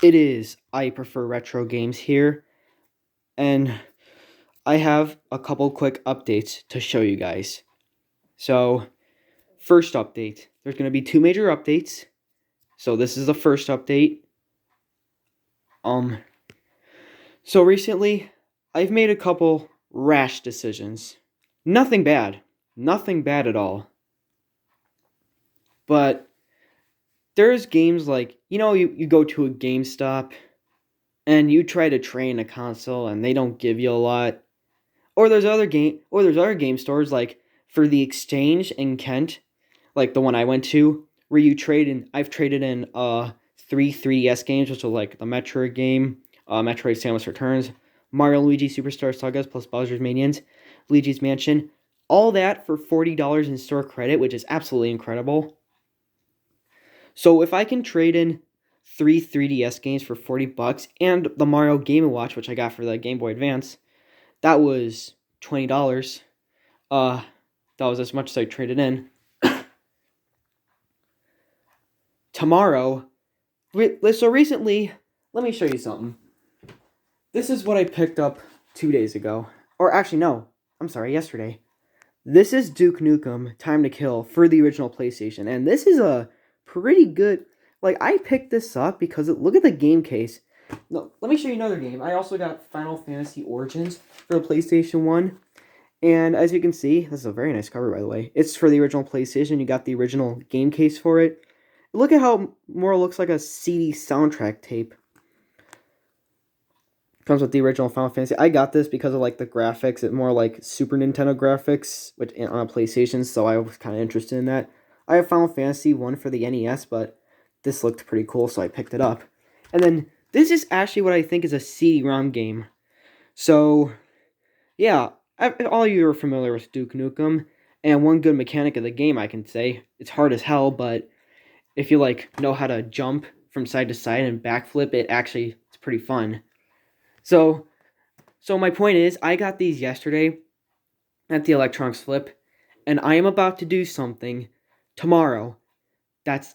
It is I Prefer Retro Games here, and I have a couple quick updates to show you guys. So, first update, there's going to be two major updates. So this is the first update. Um, so recently, I've made a couple rash decisions. Nothing bad. Nothing bad at all. But there's games like, you go to a GameStop and you try to train a console and they don't give you a lot. Or there's other game stores like for the Exchange in Kent, like the one I went to, where I've traded in three 3DS games, which are like the Metroid game, Metroid Samus Returns, Mario Luigi Superstar Sagas plus Bowser's Minions, Luigi's Mansion, all that for $40 in store credit, which is absolutely incredible. So if I can trade in three 3DS games for $40 and the Mario Game & Watch, which I got for the Game Boy Advance, that was $20. Uh, that was as much as I traded in. Tomorrow, so recently, let me show you something. This is what I picked up 2 days ago. Or actually, no, I'm sorry, yesterday. This is Duke Nukem Time to Kill for the original PlayStation. And this is a pretty good, like, I picked this up because, look at the game case. No, let me show you another game. I also got Final Fantasy Origins for the PlayStation 1. And as you can see, this is a very nice cover, by the way. It's for the original PlayStation. You got the original game case for it. Look at how more looks like a CD soundtrack tape. Comes with the original Final Fantasy. I got this because of like the graphics. It's more like Super Nintendo graphics which on a PlayStation, so I was kind of interested in that. I have Final Fantasy 1 for the NES, but this looked pretty cool, so I picked it up. And then this is actually what I think is a CD-ROM game. So, yeah, all you are familiar with Duke Nukem, and one good mechanic of the game, I can say. It's hard as hell, but if you like know how to jump from side to side and backflip, it's pretty fun. So my point is, I got these yesterday at the Electronics Flip, and I am about to do something tomorrow that's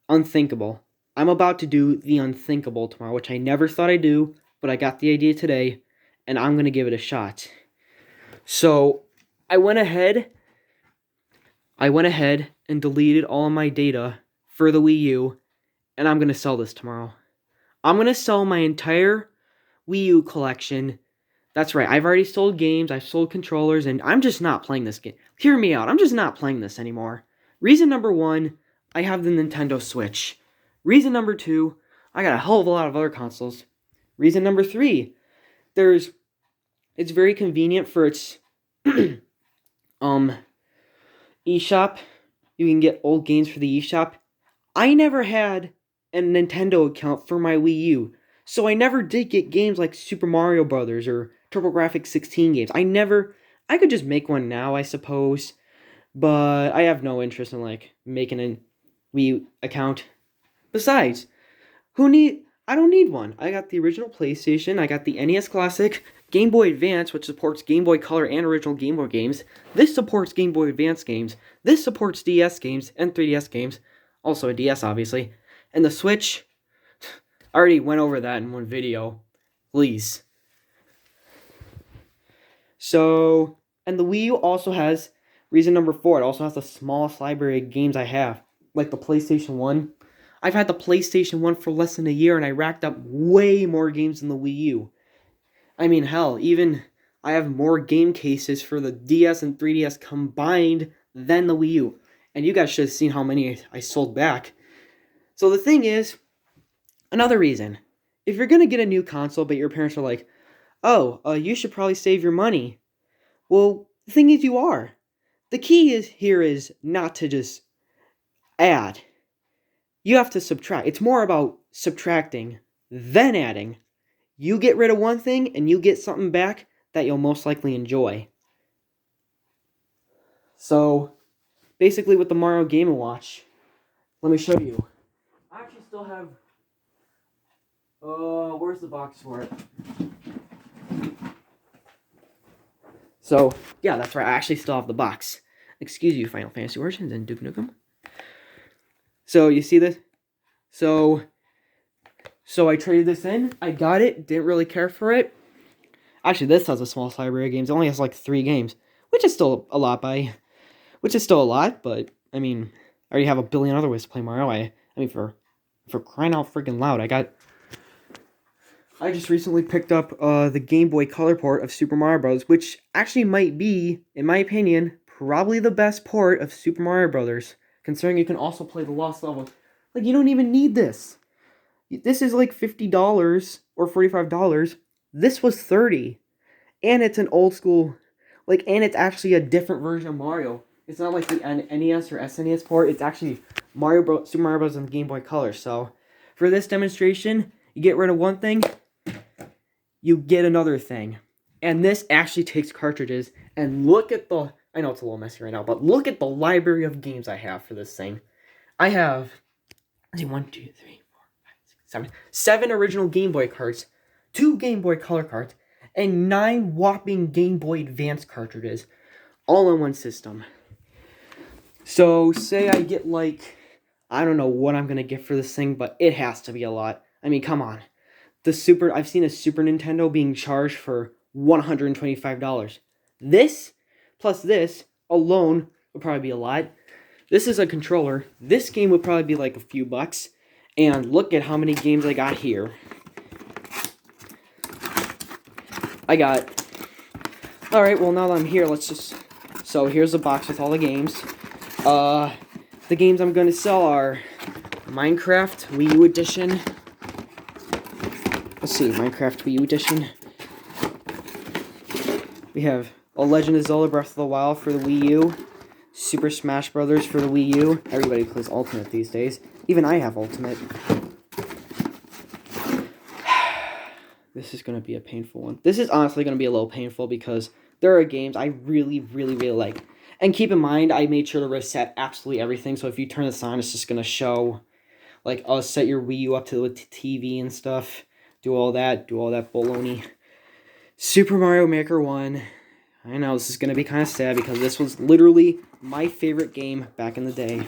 unthinkable. I'm about to do the unthinkable tomorrow, which I never thought I'd do, but I got the idea today, and I'm going to give it a shot. So I went ahead and deleted all of my data for the Wii U, and I'm going to sell this tomorrow. I'm going to sell my entire Wii U collection. That's right, I've already sold games, I've sold controllers, and I'm just not playing this game. Hear me out, I'm just not playing this anymore. Reason number one, I have the Nintendo Switch. Reason number two, I got a hell of a lot of other consoles. Reason number three, it's very convenient for its eShop. You can get old games for the eShop. I never had a Nintendo account for my Wii U, so I never did get games like Super Mario Brothers or TurboGrafx 16 games. I could just make one now, I suppose, but I have no interest in like making a Wii U account. Besides, I don't need one. I got the original PlayStation, I got the NES Classic, Game Boy Advance, which supports Game Boy Color and original Game Boy games. This supports Game Boy Advance games. This supports DS games and 3DS games. Also a DS, obviously. And the Switch, I already went over that in one video. Please. So, and the Wii U also has, reason number four, it also has the smallest library of games I have. Like the PlayStation 1. I've had the PlayStation 1 for less than a year, and I racked up way more games than the Wii U. I mean, hell, even I have more game cases for the DS and 3DS combined than the Wii U. And you guys should have seen how many I sold back. So the thing is, another reason, if you're going to get a new console, but your parents are like, oh, you should probably save your money. Well, the thing is, you are. The key here is not to just add. You have to subtract. It's more about subtracting than adding. You get rid of one thing and you get something back that you'll most likely enjoy. So, basically with the Mario Game & Watch, let me show you. I actually still have... where's the box for it? So, yeah, that's right. I actually still have the box. Excuse you, Final Fantasy Origins and Duke Nukem. So, you see this? So, So I traded this in. I got it. Didn't really care for it. Actually, this has a small library of games. It only has like 3 games, which is still a lot which is still a lot, but I mean, I already have a billion other ways to play Mario. I mean, for crying out freaking loud, I just recently picked up the Game Boy Color port of Super Mario Bros., which actually might be, in my opinion, probably the best port of Super Mario Bros., considering you can also play the Lost Level. Like, you don't even need this. This is like $50 or $45. This was $30. And it's an old school, like, and it's actually a different version of Mario. It's not like the NES or SNES port. It's actually Super Mario Bros. On the Game Boy Color. So, for this demonstration, you get rid of one thing, you get another thing. And this actually takes cartridges. And look at the, I know it's a little messy right now, but look at the library of games I have for this thing. I have, let's see, 1, 2, 3, 4, 5, 6, 7. 7 original Game Boy cards, 2 Game Boy Color cards, and 9 whopping Game Boy Advance cartridges, all in one system. So, say I get like, I don't know what I'm gonna get for this thing, but it has to be a lot. I mean, come on. I've seen a Super Nintendo being charged for $125. This, plus this, alone, would probably be a lot. This is a controller. This game would probably be like a few bucks. And look at how many games I got here. Alright, well, now that I'm here, so here's the box with all the games. The games I'm going to sell are Minecraft Wii U Edition. Let's see, Minecraft Wii U Edition. We have A Legend of Zelda Breath of the Wild for the Wii U. Super Smash Brothers for the Wii U. Everybody plays Ultimate these days. Even I have Ultimate. This is going to be a painful one. This is honestly going to be a little painful because there are games I really, really, really like. And keep in mind, I made sure to reset absolutely everything. So if you turn this on, it's just going to show, like, I'll set your Wii U up to the TV and stuff. Do all that baloney. Super Mario Maker 1. I know this is going to be kind of sad because this was literally my favorite game back in the day.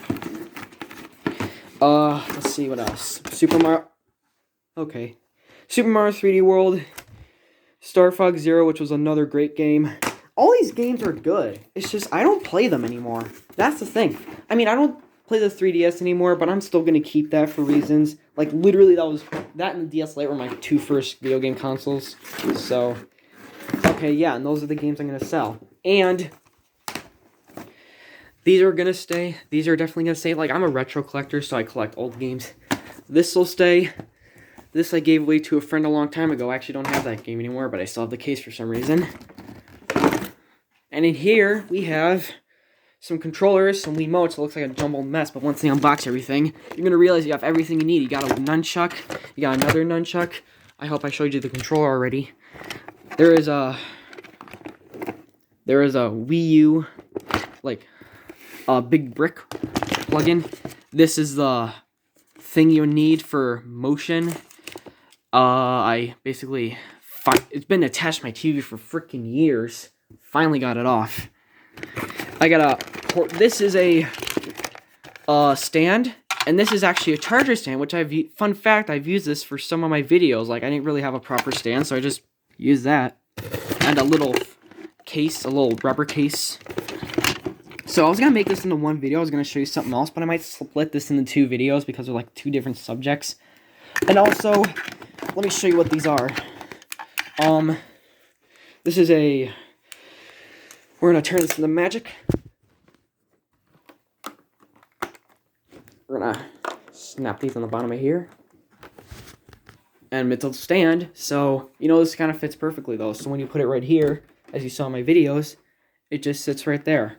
Let's see what else. Super Mario 3D World, Star Fox Zero, which was another great game. All these games are good. It's just, I don't play them anymore. That's the thing. I mean, I don't play the 3DS anymore, but I'm still going to keep that for reasons. Like, literally, that and the DS Lite were my 2 first video game consoles. So, okay, yeah, and those are the games I'm going to sell. And these are going to stay. These are definitely going to stay. Like, I'm a retro collector, so I collect old games. This will stay. This I gave away to a friend a long time ago. I actually don't have that game anymore, but I still have the case for some reason. And in here, we have some controllers, some Wiimotes. It looks like a jumbled mess, but once they unbox everything, you're going to realize you have everything you need. You got a nunchuck. You got another nunchuck. I hope I showed you the controller already. There is a Wii U, like, a big brick plug-in. This is the thing you need for motion. It's been attached to my TV for freaking years. Finally got it off. I got this is a stand, and this is actually a charger stand, which fun fact, I've used this for some of my videos. Like, I didn't really have a proper stand, so I just used that. And a little case, a little rubber case. So I was going to make this into one video. I was going to show you something else, but I might split this into 2 videos because they're like 2 different subjects. And also, let me show you what these are. This is we're going to turn this into magic. We're going to snap these on the bottom of here. And it'll stand, so, you know, this kind of fits perfectly, though. So when you put it right here, as you saw in my videos, it just sits right there.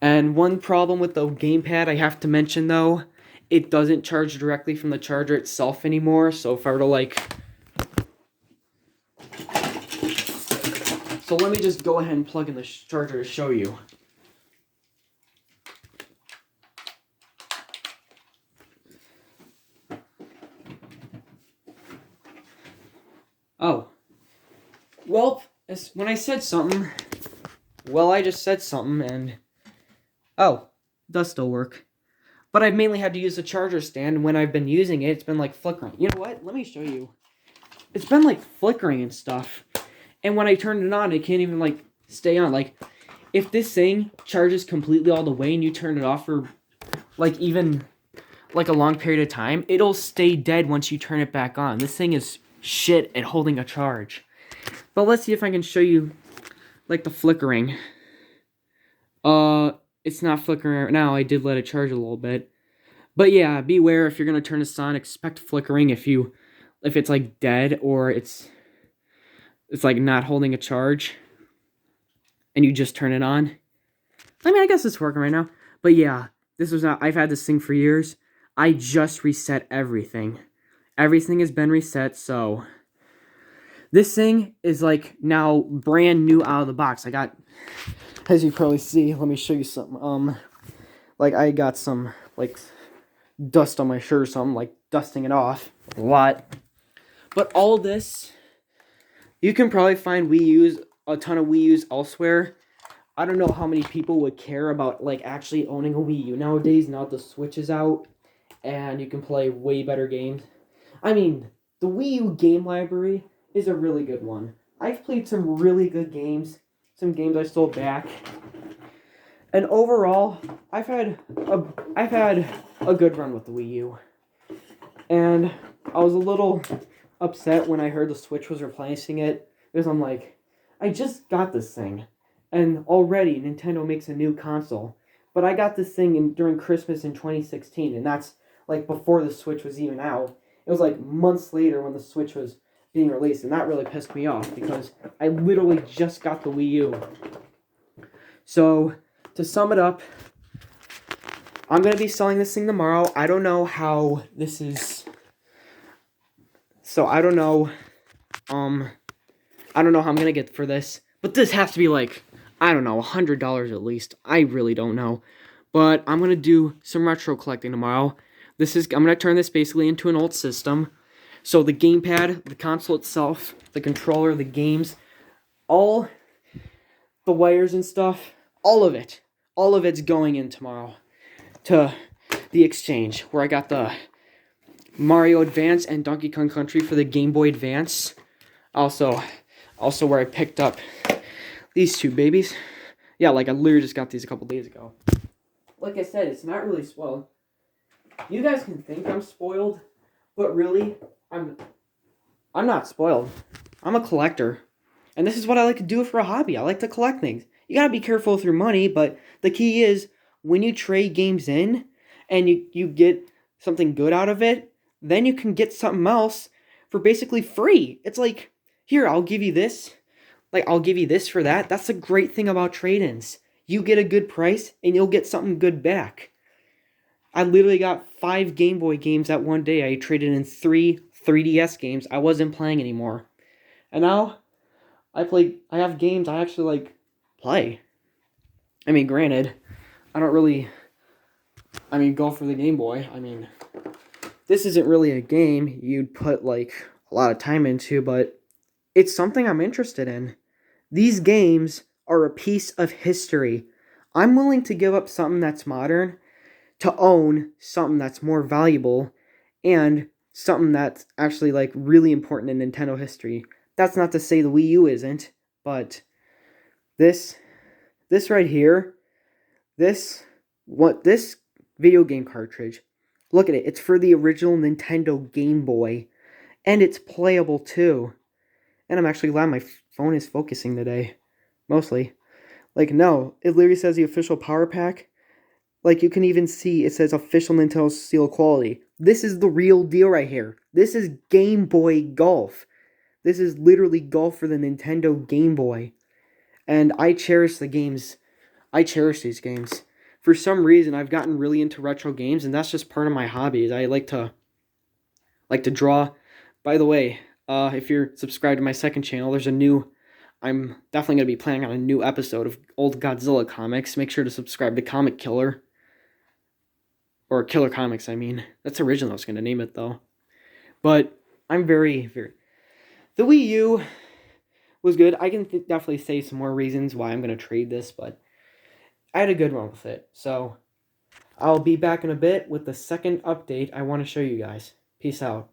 And one problem with the gamepad I have to mention, though, it doesn't charge directly from the charger itself anymore. So if I were to, like... So let me just go ahead and plug in the charger to show you. Oh. Well, when I said something... Well, I just said something, and... Oh, it does still work. But I've mainly had to use the charger stand, and when I've been using it, it's been like flickering. You know what? Let me show you. It's been like flickering and stuff. And when I turn it on, it can't even like stay on. Like, if this thing charges completely all the way and you turn it off for like even like a long period of time, it'll stay dead once you turn it back on. This thing is shit at holding a charge. But let's see if I can show you like the flickering. It's not flickering right now. I did let it charge a little bit. But yeah, beware if you're gonna turn this on, expect flickering if it's like dead or it's like not holding a charge and you just turn it on. I mean, I guess it's working right now. But yeah, this was not, I've had this thing for years. I just reset everything. Everything has been reset, so this thing is like now brand new out of the box. I got, as you probably see, let me show you something. Like I got some like dust on my shirt or something, like dusting it off a lot. But all this, you can probably find a ton of Wii U's elsewhere. I don't know how many people would care about like actually owning a Wii U nowadays. Now the Switch is out, and you can play way better games. I mean, the Wii U game library is a really good one. I've played some really good games, some games I stole back, and overall, I've had a good run with the Wii U. And I was a little upset when I heard the Switch was replacing it, because I'm like, I just got this thing, and already Nintendo makes a new console. But I got this thing during Christmas in 2016, and that's like before the Switch was even out. It was like months later when the Switch was being released, and that really pissed me off because I literally just got the Wii U. So, to sum it up, I'm going to be selling this thing tomorrow. I don't know how this is... So, I don't know how I'm going to get for this. But this has to be like, I don't know, $100 at least. I really don't know. But I'm going to do some retro collecting tomorrow. I'm going to turn this basically into an old system. So the gamepad, the console itself, the controller, the games, all the wires and stuff, all of it's going in tomorrow to the exchange, where I got the Mario Advance and Donkey Kong Country for the Game Boy Advance. Also where I picked up these two babies. Yeah, like I literally just got these a couple days ago. Like I said, it's not really spoiled. You guys can think I'm spoiled, but really, I'm not spoiled. I'm a collector. And this is what I like to do for a hobby. I like to collect things. You gotta be careful with your money, but the key is when you trade games in and you get something good out of it, then you can get something else for basically free. It's like, here, I'll give you this. Like, I'll give you this for that. That's the great thing about trade-ins. You get a good price, and you'll get something good back. I literally got 5 Game Boy games that one day. I traded in 3 3DS games I wasn't playing anymore. And now, I have games I actually, like, play. I mean, granted, I don't really, go for the Game Boy. I mean, this isn't really a game you'd put, like, a lot of time into, but it's something I'm interested in. These games are a piece of history. I'm willing to give up something that's modern to own something that's more valuable and something that's actually like really important in Nintendo history. That's not to say the Wii U isn't, but this right here, this video game cartridge, look at it. It's for the original Nintendo Game Boy, and it's playable too. And I'm actually glad my phone is focusing today, mostly. Like, no, it literally says the official power pack. Like, you can even see it says official Nintendo seal quality. This is the real deal right here. This is Game Boy Golf. This is literally golf for the Nintendo Game Boy. And I cherish the games. I cherish these games. For some reason, I've gotten really into retro games, and that's just part of my hobbies. I like to draw. By the way, if you're subscribed to my second channel, I'm definitely going to be planning on a new episode of old Godzilla comics. Make sure to subscribe to Comic Killer. Or Killer Comics, I mean. That's original, I was going to name it, though. But I'm very... The Wii U was good. I can definitely say some more reasons why I'm going to trade this, but I had a good run with it. So, I'll be back in a bit with the second update I want to show you guys. Peace out.